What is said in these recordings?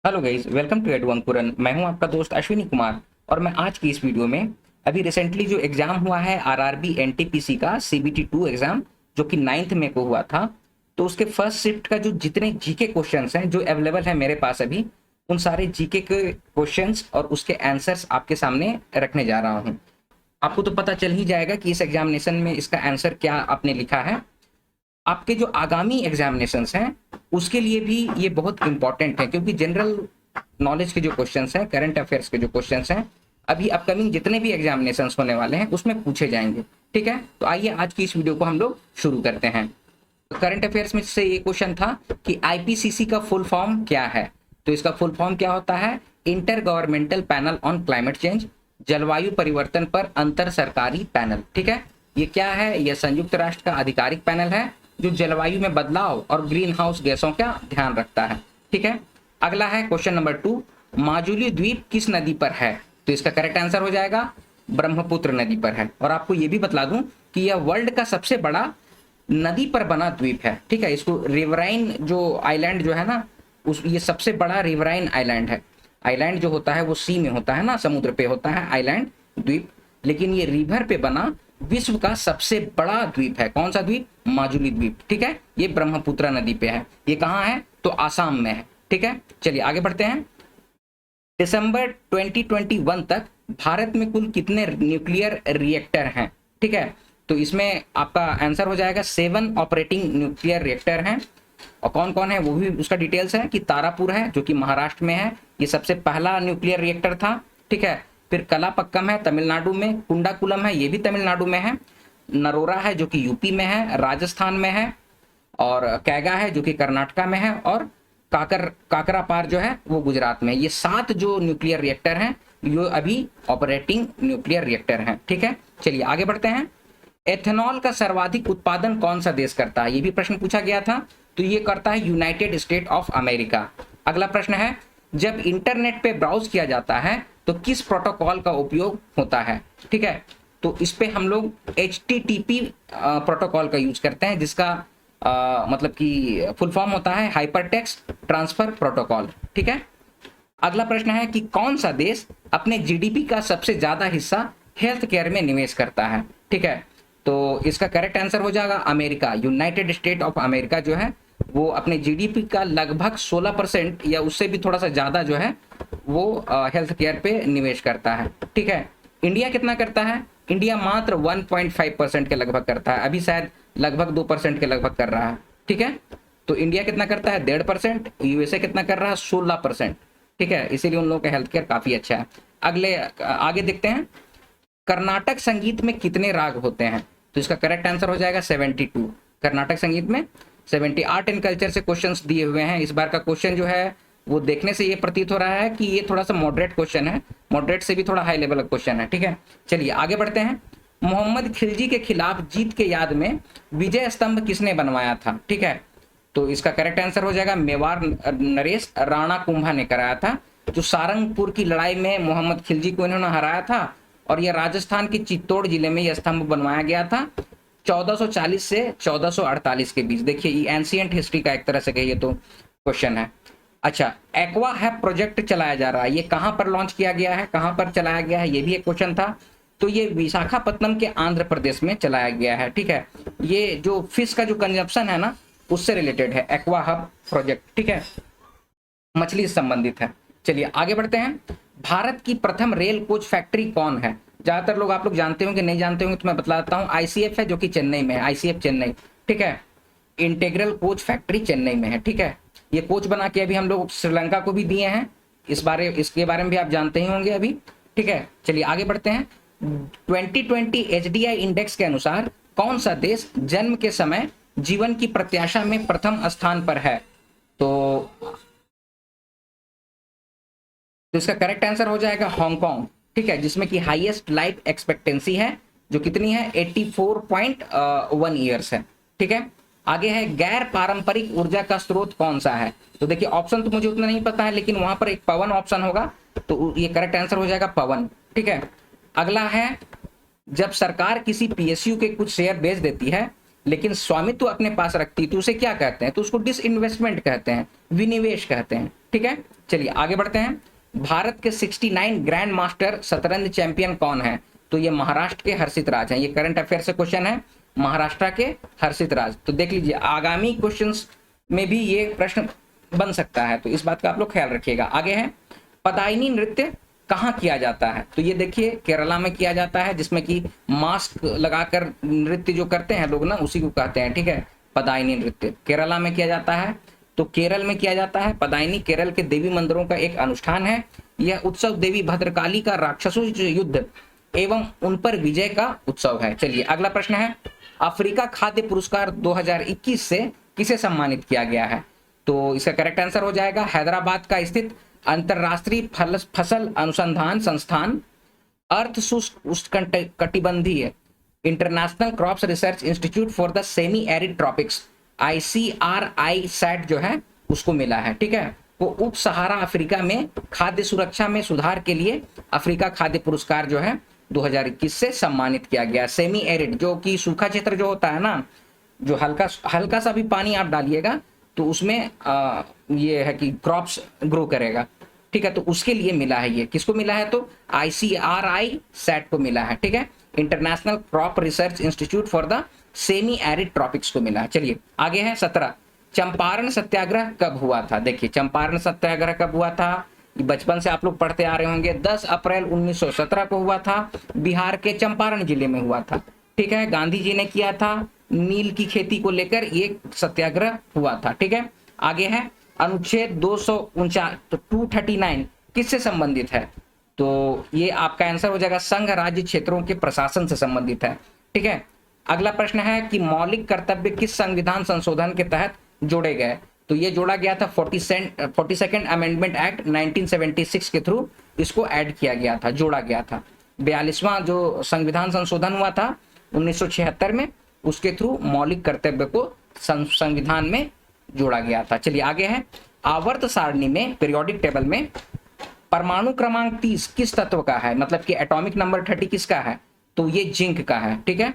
Hello guys, welcome to एडवंकुरन। मैं हूं आपका दोस्त अश्विनी कुमार और मैं आज की इस वीडियो में अभी रिसेंटली जो एग्जाम हुआ है आरआरबी एनटीपीसी का सीबीटी 2 एग्जाम जो कि 9th में को हुआ था। तो उसके फर्स्ट शिफ्ट का जो जितने जीके क्वेश्चंस हैं जो अवेलेबल है मेरे पास अभी, उन सारे जीके के क्वेश्चंस और उसके आंसर्स आपके सामने रखने जा रहा हूं। आपको तो पता चल ही जाएगा कि इस एग्जामिनेशन में इसका आंसर क्या आपने लिखा है। आपके जो आगामी एग्जामिनेशंस हैं उसके लिए भी ये बहुत इंपॉर्टेंट है, क्योंकि जनरल नॉलेज के जो क्वेश्चंस हैं, करंट अफेयर्स के जो क्वेश्चंस हैं, अभी अपकमिंग जितने भी एग्जामिनेशंस होने वाले हैं उसमें पूछे जाएंगे। ठीक है, तो आइए आज की इस वीडियो को हम लोग शुरू करते हैं। करंट अफेयर्स में से ये क्वेश्चन था कि आईपीसीसी का फुल फॉर्म क्या है। तो इसका फुल फॉर्म क्या होता है? Inter governmental panel on climate change, जलवायु परिवर्तन पर अंतर सरकारी पैनल। ठीक है, ये क्या है? यह संयुक्त राष्ट्र का आधिकारिक पैनल है जो जलवायु में बदलाव और ग्रीन हाउस गैसों का ध्यान रखता है। ठीक है, अगला है क्वेश्चन नंबर 2, माजुली द्वीप किस नदी पर है? तो इसका करेक्ट आंसर हो जाएगा ब्रह्मपुत्र नदी पर है। और आपको ये भी बता दूं कि यह वर्ल्ड का सबसे बड़ा नदी पर बना द्वीप है। ठीक है, इसको रिवराइन जो आइलैंड जो है ना, उस ये सबसे बड़ा रिवराइन आइलैंड है। आइलैंड जो होता है वो सी में होता है ना, समुद्र पे होता है आइलैंड, द्वीप, लेकिन ये रिवर पे बना विश्व का सबसे बड़ा द्वीप है। कौन सा द्वीप? माजुली द्वीप। ठीक है, ये ब्रह्मपुत्र नदी पे है। ये कहाँ है? तो आसाम में है। ठीक है, चलिए आगे बढ़ते हैं। दिसंबर 2021 तक भारत में कुल कितने न्यूक्लियर रिएक्टर हैं? ठीक है, तो इसमें आपका आंसर हो जाएगा 7 ऑपरेटिंग न्यूक्लियर रिएक्टर हैं। और कौन कौन है वो भी उसका डिटेल्स है कि तारापुर है जो कि महाराष्ट्र में है, ये सबसे पहला न्यूक्लियर रिएक्टर था। ठीक है, फिर कलापक्कम है तमिलनाडु में, कुंडाकुलम है ये भी तमिलनाडु में है, नरोरा है जो कि यूपी में है, राजस्थान में है, और कैगा है जो कि कर्नाटका में है, और काकरापार जो है वो गुजरात में। ये 7 जो न्यूक्लियर रिएक्टर हैं ये अभी ऑपरेटिंग न्यूक्लियर रिएक्टर हैं। ठीक है, चलिए आगे बढ़ते हैं। एथेनॉल का सर्वाधिक उत्पादन कौन सा देश करता है? ये भी प्रश्न पूछा गया था। तो ये करता है यूनाइटेड स्टेट ऑफ अमेरिका। अगला प्रश्न है, जब इंटरनेट पे ब्राउज किया जाता है तो किस प्रोटोकॉल का उपयोग होता है? ठीक है, तो इस पे हम लोग HTTP प्रोटोकॉल का यूज करते हैं, जिसका मतलब कि फुल फॉर्म होता है हाइपर टेक्स्ट ट्रांसफर प्रोटोकॉल। ठीक है, अगला प्रश्न है कि कौन सा देश अपने जीडीपी का सबसे ज्यादा हिस्सा हेल्थ केयर में निवेश करता है? ठीक है, तो इसका करेक्ट आंसर हो जाएगा America. United state of America जो है वो अपने जीडीपी का लगभग 16% या उससे भी थोड़ा सा ज्यादा जो है वो हेल्थ केयर पे निवेश करता है। ठीक है, इंडिया कितना करता है? इंडिया मात्र 1.5% के लगभग करता है, अभी शायद लगभग 2% के लगभग कर रहा है। ठीक है, तो इंडिया कितना करता है? 1.5%। यूएसए कितना कर रहा है? 16%। ठीक है, इसीलिए उन लोगों का हेल्थ केयर काफी अच्छा है। अगले आगे देखते हैं, कर्नाटक संगीत में कितने राग होते हैं? तो इसका करेक्ट आंसर हो जाएगा 72। कर्नाटक संगीत में 70। आर्ट एंड कल्चर से क्वेश्चंस दिए हुए हैं। इस बार का क्वेश्चन जो है वो देखने से ये प्रतीत हो रहा है कि ये थोड़ा सा मॉडरेट क्वेश्चन है, मॉडरेट से भी थोड़ा हाई लेवल का क्वेश्चन है। ठीक है, चलिए आगे बढ़ते हैं। मोहम्मद खिलजी के खिलाफ जीत के याद में विजय स्तंभ किसने बनवाया था? ठीक है, तो इसका करेक्ट आंसर हो जाएगा मेवाड़ नरेश राणा कुंभा ने कराया था। जो सारंगपुर की लड़ाई में मोहम्मद खिलजी को इन्होंने हराया था, और यह राजस्थान के चित्तौड़ जिले में यह स्तंभ बनवाया गया था 1440 से 1448 के बीच। देखिए ये एंशियंट हिस्ट्री का एक तरह से कहिए तो क्वेश्चन है। अच्छा, एक्वा हैप प्रोजेक्ट चलाया जा रहा है, ये कहां पर लॉन्च किया गया है, कहां पर चलाया गया है, ये भी एक क्वेश्चन था। तो ये विशाखापत्तनम के आंध्र प्रदेश में चलाया गया है। ठीक है, ये जो फिश का जो कंजप्शन है ना उससे रिलेटेड है एक्वा हब प्रोजेक्ट। ठीक है, मछली से संबंधित है। चलिए आगे बढ़ते हैं। भारत की प्रथम रेल कोच फैक्ट्री कौन है? ज्यादातर लोग आप लोग जानते होंगे, नहीं जानते होंगे तो मैं बतलाता हूँ। आईसीएफ है जो कि चेन्नई में है, आईसीएफ चेन्नई। ठीक है, इंटीग्रल कोच फैक्ट्री चेन्नई में है। ठीक है, ये कोच बना के अभी हम लोग श्रीलंका को भी दिए हैं, इसके बारे में भी आप जानते ही होंगे अभी। ठीक है, चलिए आगे बढ़ते हैं। 2020 एचडीआई इंडेक्स के अनुसार कौन सा देश जन्म के समय जीवन की प्रत्याशा में प्रथम स्थान पर है? तो इसका करेक्ट आंसर हो जाएगा हांगकांग। ठीक है, जिसमें कि हाईएस्ट लाइफ एक्सपेक्टेंसी है जो कितनी है? 84.1 ईयर्स है। ठीक है, आगे है गैर पारंपरिक ऊर्जा का स्रोत कौन सा है? तो देखिए ऑप्शन तो मुझे उतना नहीं पता है, लेकिन वहां पर एक पवन ऑप्शन होगा, तो ये करेक्ट आंसर हो जाएगा पवन। ठीक है, अगला है, जब सरकार किसी पीएसयू के कुछ शेयर बेच देती है लेकिन स्वामित्व अपने पास रखती है तो उसे क्या कहते हैं? तो उसको डिसइन्वेस्टमेंट कहते हैं, विनिवेश कहते हैं। ठीक है, चलिए आगे बढ़ते हैं। भारत के 69 ग्रैंड मास्टर शतरंज चैंपियन कौन है? तो ये महाराष्ट्र के हर्षित राज हैं। ये करंट अफेयर से क्वेश्चन है, महाराष्ट्र के हर्षित राज। तो देख लीजिए आगामी क्वेश्चंस में भी ये प्रश्न बन सकता है, तो इस बात का आप लोग ख्याल रखिएगा। आगे है, पदायनी नृत्य कहाँ किया जाता है? तो ये देखिए केरला में किया जाता है, जिसमें कि मास्क लगाकर नृत्य जो करते हैं लोग ना, उसी को कहते हैं, ठीक है, पदायनी नृत्य। केरला में किया जाता है, तो केरल में किया जाता है। पदायनी केरल के देवी मंदिरों का एक अनुष्ठान है। यह उत्सव देवी भद्रकाली का राक्षसों से युद्ध एवं उन पर विजय का उत्सव है। चलिए अगला प्रश्न है, अफ्रीका खाद्य पुरस्कार 2021 से किसे सम्मानित किया गया है? तो इसका करेक्ट आंसर हो जाएगा हैदराबाद का स्थित अंतरराष्ट्रीय फसल अनुसंधान संस्थान अर्थ शुष्क उष्णकटिबंधीय international crops research institute for the semi arid tropics ICRI SAT जो है उसको मिला है, ठीक है। वो उप सहारा अफ्रीका में खाद्य सुरक्षा में सुधार के लिए अफ्रीका खाद्य पुरस्कार जो है 2021 से सम्मानित किया गया। सेमी एरिड जो कि सूखा क्षेत्र जो होता है ना, जो हल्का सा भी पानी आप डालिएगा तो उसमें ये है कि क्रॉप्स ग्रो करेगा, ठीक है। तो उसके लिए मिला है, ये किसको मिला है? तो ICRI सैट को मिला है, ठीक है, international crop research institute for the semi arid tropics को मिला है। चलिए आगे है 17, चंपारण सत्याग्रह कब हुआ था? देखिए चंपारण सत्याग्रह कब हुआ था, बचपन से आप लोग पढ़ते आ रहे होंगे। 10 अप्रैल 1917 को हुआ था, बिहार के चंपारण जिले में हुआ था, ठीक है। गांधी जी ने किया था, नील की खेती को लेकर ये सत्याग्रह हुआ था, ठीक है। आगे है अनुच्छेद 239 किससे संबंधित है? तो ये आपका आंसर हो जाएगा संघ राज्य क्षेत्रों के प्रशासन से संबंधित है, ठीक है। अगला प्रश्न है कि मौलिक कर्तव्य किस संविधान संशोधन के तहत जोड़े गए? तो ये जोड़ा गया था 42nd अमेंडमेंट एक्ट 1976 के थ्रू इसको ऐड किया गया था, जोड़ा गया था। 42वां जो संविधान संशोधन हुआ था 1976 में, उसके थ्रू मौलिक कर्तव्य को संविधान में जोड़ा गया था। चलिए आगे है, आवर्त सारणी में पीरियोडिक टेबल में परमाणु क्रमांक 30 किस तत्व का है? मतलब कि एटॉमिक नंबर 30 किसका है? तो ये जिंक का है, ठीक है।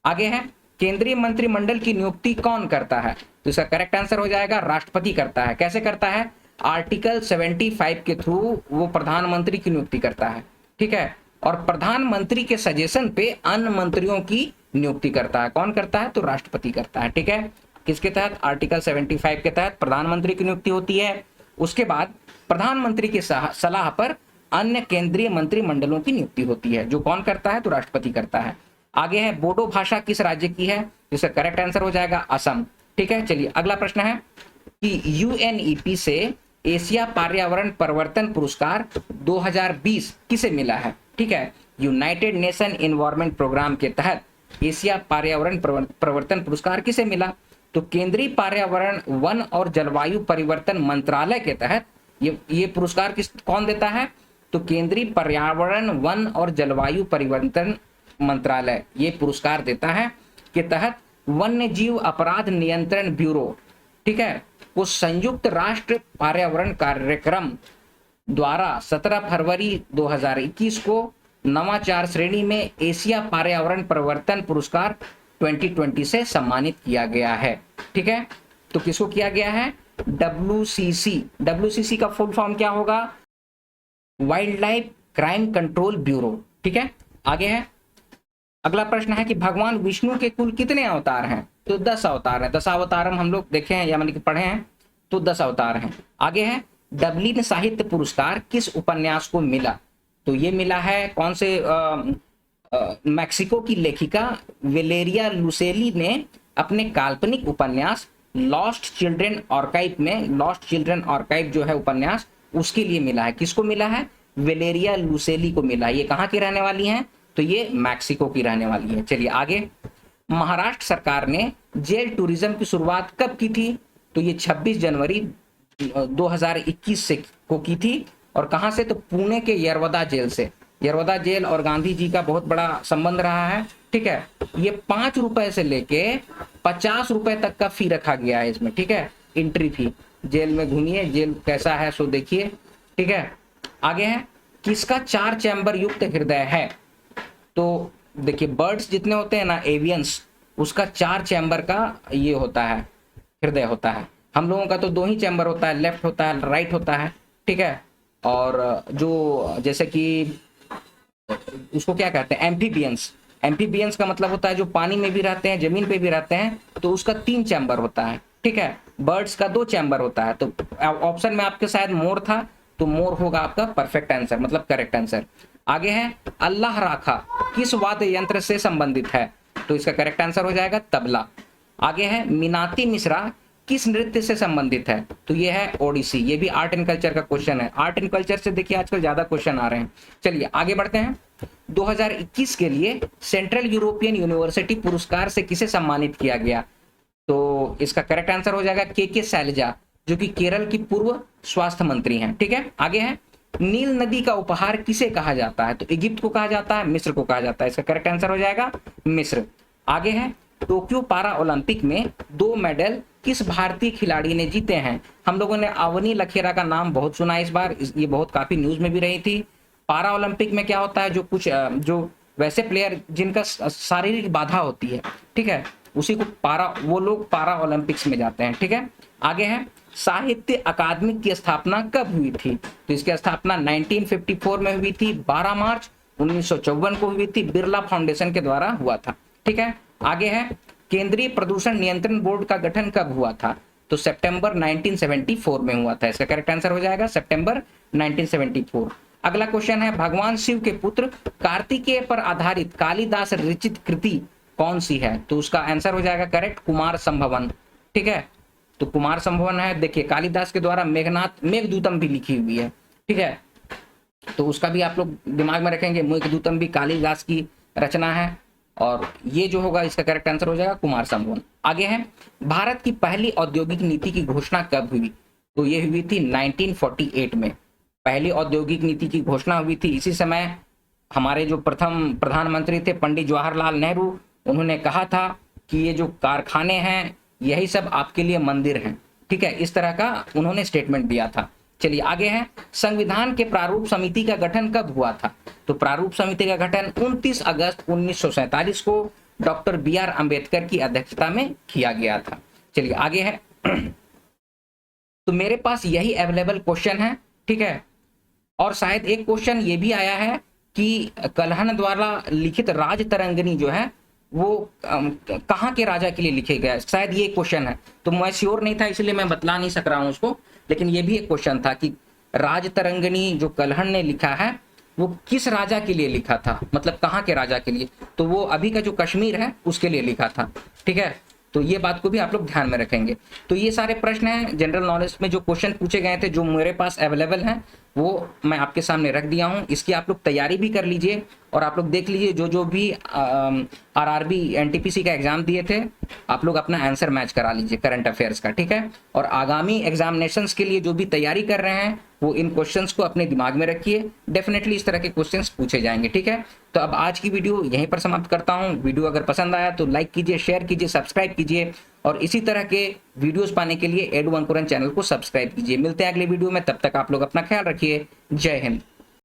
आगे है, केंद्रीय मंत्रिमंडल की नियुक्ति कौन करता है? तो इसका करेक्ट आंसर हो जाएगा राष्ट्रपति करता है। कैसे करता है? आर्टिकल 75 के थ्रू वो प्रधानमंत्री की नियुक्ति करता है, ठीक है। और प्रधानमंत्री के सजेशन पे अन्य मंत्रियों की नियुक्ति करता है। कौन करता है? तो राष्ट्रपति करता है, ठीक है। किसके तहत? आर्टिकल 75 के तहत प्रधानमंत्री की नियुक्ति होती है। उसके बाद प्रधानमंत्री की सलाह पर अन्य केंद्रीय मंत्रिमंडलों की नियुक्ति होती है। जो कौन करता है? तो राष्ट्रपति करता है। आगे है, बोडो भाषा किस राज्य की है? जिसका करेक्ट आंसर हो जाएगा असम, ठीक है। चलिए अगला प्रश्न है कि UNEP से एशिया पर्यावरण परिवर्तन पुरस्कार 2020 किसे मिला है? ठीक है, यूनाइटेड नेशन एनवायरनमेंट प्रोग्राम के तहत एशिया पर्यावरण परिवर्तन पुरस्कार किसे मिला? तो केंद्रीय पर्यावरण वन और जलवायु परिवर्तन मंत्रालय के तहत ये पुरस्कार कौन देता है? तो केंद्रीय पर्यावरण वन और जलवायु परिवर्तन मंत्रालय ये पुरस्कार देता है, के तहत वन्य जीव अपराध नियंत्रण ब्यूरो, ठीक है, वो संयुक्त राष्ट्र पर्यावरण कार्यक्रम द्वारा 17 फरवरी 2021 को नवाचार श्रेणी में एशिया पर्यावरण परिवर्तन पुरस्कार 2020 से सम्मानित किया गया है, ठीक है। तो किसको किया गया है? WCC का फुल फॉर्म क्या होगा? Wild life crime control bureau, ठीक है। आगे है, अगला प्रश्न है कि भगवान विष्णु के कुल कितने अवतार हैं? तो 10 अवतार हैं। 10 अवतार हम लोग देखे हैं या मतलब कि पढ़े हैं, तो 10 अवतार हैं। आगे है, डबलिन साहित्य पुरस्कार किस उपन्यास को मिला? तो ये मिला है कौन से मैक्सिको की लेखिका वेलेरिया लुसेली ने अपने काल्पनिक उपन्यास लॉस्ट चिल्ड्रन आर्काइव में, लॉस्ट चिल्ड्रन आर्काइव जो है उपन्यास, उसके लिए मिला है। किसको मिला है? वेलेरिया लुसेली को मिला है। ये कहाँ की रहने वाली हैं? तो ये मैक्सिको की रहने वाली है। चलिए आगे, महाराष्ट्र सरकार ने जेल टूरिज्म की शुरुआत कब की थी? तो ये 26 जनवरी 2021 से को की थी। और कहां से? तो पुणे के यरवदा जेल से। यरवदा जेल और गांधी जी का बहुत बड़ा संबंध रहा है, ठीक है। ये 5 रुपए से लेके 50 रुपए तक का फी रखा गया है इसमें, ठीक है, एंट्री फी। जेल में घूमिए, जेल कैसा है सो देखिए, ठीक है। आगे है, किसका 4 चैम्बर युक्त हृदय है? तो देखिए बर्ड्स जितने होते हैं ना, एवियंस, उसका 4 चैम्बर का ये होता है, हृदय होता है। हम लोगों का तो दो ही चैम्बर होता है, लेफ्ट होता है, राइट होता है, ठीक है। और जो जैसे कि उसको क्या कहते हैं, एम्फीबियंस। एम्फीबियंस का मतलब होता है जो पानी में भी रहते हैं, जमीन पे भी रहते हैं, तो उसका 3 चैम्बर होता है, ठीक है। बर्ड्स का 2 चैम्बर होता है। तो ऑप्शन में आपके शायद मोर था, तो मोर होगा आपका परफेक्ट आंसर, मतलब करेक्ट आंसर। आगे है अल्लाह राखा किस वाद्य यंत्र से संबंधित है, तो इसका करेक्ट आंसर हो जाएगा तबला। आगे है मीनाती मिश्रा किस नृत्य से संबंधित है, तो ये है ओडिसी। ये भी आर्ट एंड कल्चर का क्वेश्चन है। आर्ट एंड कल्चर से देखिए आजकल ज्यादा क्वेश्चन आ रहे हैं। चलिए आगे बढ़ते हैं। 2021 के लिए सेंट्रल यूरोपियन यूनिवर्सिटी पुरस्कार से किसे सम्मानित किया गया, तो इसका करेक्ट आंसर हो जाएगा के शैलजा, जो कि केरल की पूर्व स्वास्थ्य मंत्री हैं, ठीक है। आगे है नील नदी का उपहार किसे कहा जाता है, तो इजिप्ट को कहा जाता है, मिस्र को कहा जाता है। इसका करेक्ट आंसर हो जाएगा मिस्र। आगे है टोक्यो पारा ओलंपिक में 2 मेडल किस भारतीय खिलाड़ी ने जीते हैं। हम लोगों ने अवनी लखेरा का नाम बहुत सुना इस बार, ये बहुत काफी न्यूज में भी रही थी। पारा ओलंपिक में क्या होता है, जो कुछ जो वैसे प्लेयर जिनका शारीरिक बाधा होती है, ठीक है, उसी को वो लोग पारा ओलंपिक्स में जाते हैं, ठीक है। आगे है साहित्य अकादमी की स्थापना कब हुई थी, तो इसकी स्थापना 1954 में हुई थी, 12 मार्च 1954 को हुई थी, बिरला फाउंडेशन के द्वारा हुआ था, ठीक है। आगे है केंद्रीय प्रदूषण नियंत्रण बोर्ड का गठन कब हुआ था, तो सितंबर 1974 में हुआ था। इसका करेक्ट आंसर हो जाएगा सितंबर 1974। अगला क्वेश्चन है भगवान शिव के पुत्र कार्तिकेय पर आधारित कालिदास रचित कृति कौन सी है, तो उसका आंसर हो जाएगा करेक्ट कुमार संभवन, ठीक है। तो कुमार संभवन है, देखिए कालिदास के द्वारा मेघदूतम भी लिखी हुई है, ठीक है, तो उसका भी आप लोग दिमाग में रखेंगे। मेघदूतम भी कालिदास की रचना है, और ये जो होगा इसका करेक्ट आंसर हो जाएगा कुमार संभवन। आगे है भारत की पहली औद्योगिक नीति की घोषणा कब हुई, तो ये हुई थी 1948 में। पहली औद्योगिक नीति की घोषणा हुई थी। इसी समय हमारे जो प्रथम प्रधानमंत्री थे पंडित जवाहरलाल नेहरू, उन्होंने कहा था कि ये जो कारखाने हैं यही सब आपके लिए मंदिर हैं, ठीक है, इस तरह का उन्होंने स्टेटमेंट दिया था। चलिए आगे है संविधान के प्रारूप समिति का गठन कब हुआ था, तो प्रारूप समिति का गठन 29 अगस्त 1947 को डॉक्टर BR अम्बेडकर की अध्यक्षता में किया गया था। चलिए आगे है तो मेरे पास यही अवेलेबल क्वेश्चन है, ठीक है। और शायद एक क्वेश्चन ये भी आया है कि कल्हण द्वारा लिखित राज तरंगिणी जो है वो कहाँ के राजा के लिए लिखे गए, शायद ये क्वेश्चन है। तो मैं श्योर नहीं था इसलिए मैं बतला नहीं सक रहा हूँ उसको, लेकिन ये भी एक क्वेश्चन था कि राज तरंगिणी जो कल्हण ने लिखा है वो किस राजा के लिए लिखा था, मतलब कहाँ के राजा के लिए, तो वो अभी का जो कश्मीर है उसके लिए लिखा था, ठीक है। तो ये बात को भी आप लोग ध्यान में रखेंगे। तो ये सारे प्रश्न हैं जनरल नॉलेज में जो क्वेश्चन पूछे गए थे, जो मेरे पास अवेलेबल हैं वो मैं आपके सामने रख दिया हूँ। इसकी आप लोग तैयारी भी कर लीजिए, और आप लोग देख लीजिए जो भी RRB NTPC का एग्जाम दिए थे आप लोग अपना आंसर मैच करा लीजिए करंट अफेयर्स का, ठीक है। और आगामी एग्जामिनेशंस के लिए जो भी तैयारी कर रहे हैं वो इन क्वेश्चंस को अपने दिमाग में रखिए, डेफिनेटली इस तरह के क्वेश्चंस पूछे जाएंगे, ठीक है। तो अब आज की वीडियो यहीं पर समाप्त करता हूँ। वीडियो अगर पसंद आया तो लाइक कीजिए, शेयर कीजिए, सब्सक्राइब कीजिए, और इसी तरह के वीडियोस पाने के लिए एडु अंकुरन चैनल को सब्सक्राइब कीजिए। मिलते हैं अगले वीडियो में, तब तक आप लोग अपना ख्याल रखिए। जय हिंद।